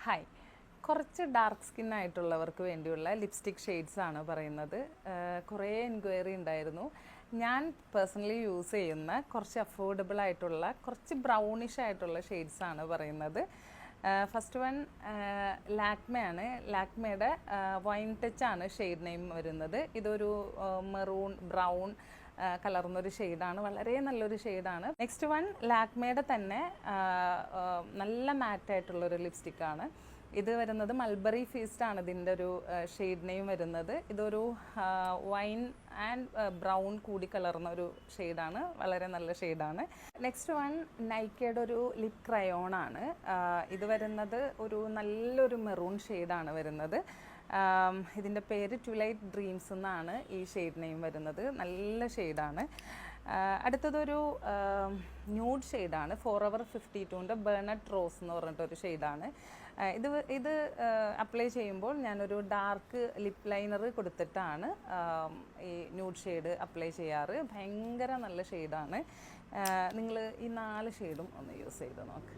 Hi, കുറച്ച് dark skin ആയിട്ടുള്ളവർക്ക് വേണ്ടിയുള്ള lipstick shades ആണ് പറയുന്നത്. കുറേ എൻക്വയറി ഉണ്ടായിരുന്നു. ഞാൻ പേഴ്സണലി യൂസ് ചെയ്യുന്ന കുറച്ച് അഫോർഡബിൾ ആയിട്ടുള്ള കുറച്ച് ബ്രൗണിഷ് ആയിട്ടുള്ള ഷെയ്ഡ്സ് ആണ് പറയുന്നത്. ഫസ്റ്റ് വൺ ലാക്മയാണ്. ലാക്മയുടെ വൈൻ ടച്ച് ആണ് ഷെയ്ഡ് നെയിം വരുന്നത്. ഇതൊരു മെറൂൺ ബ്രൗൺ കലർന്നൊരു ഷെയ്ഡാണ്, വളരെ നല്ലൊരു ഷെയ്ഡാണ്. നെക്സ്റ്റ് വൺ ലാക്മയുടെ തന്നെ നല്ല മാറ്റായിട്ടുള്ളൊരു ലിപ്സ്റ്റിക്കാണ്. ഇത് വരുന്നത് മൾബറി ഫീസ്റ്റ് ആണ് ഇതിൻ്റെ ഒരു ഷെയ്ഡ് നെയിം വരുന്നത്. ഇതൊരു വൈൻ ആൻഡ് ബ്രൗൺ കൂടി കലർന്ന ഒരു ഷെയ്ഡാണ്, വളരെ നല്ല ഷെയ്ഡാണ്. നെക്സ്റ്റ് വൺ നൈക്കയുടെ ഒരു ലിപ് ക്രയോൺ ആണ്. ഇത് വരുന്നത് ഒരു നല്ലൊരു മെറൂൺ ഷെയ്ഡാണ് വരുന്നത്. ഇതിൻ്റെ പേര് ട്വിലൈറ്റ് ഡ്രീംസ് എന്നാണ് ഈ ഷെയ്ഡ് നെയിം വരുന്നത്. നല്ല ഷെയ്ഡാണ്. അടുത്തതൊരു ന്യൂഡ് ഷെയ്ഡാണ്. ഫോറെവർ 52ൻ്റെ ബേർണറ്റ് റോസ് എന്ന് പറഞ്ഞിട്ടൊരു ഷെയ്ഡാണ്. ഇത് അപ്ലൈ ചെയ്യുമ്പോൾ ഞാനൊരു ഡാർക്ക് ലിപ് ലൈനർ കൊടുത്തിട്ടാണ് ഈ ന്യൂഡ് ഷെയ്ഡ് അപ്ലൈ ചെയ്യാറ്. ഭയങ്കര നല്ല ഷെയ്ഡാണ്. നിങ്ങൾ ഈ 4 ഷെയ്ഡും ഒന്ന് യൂസ് ചെയ്ത് നോക്ക്.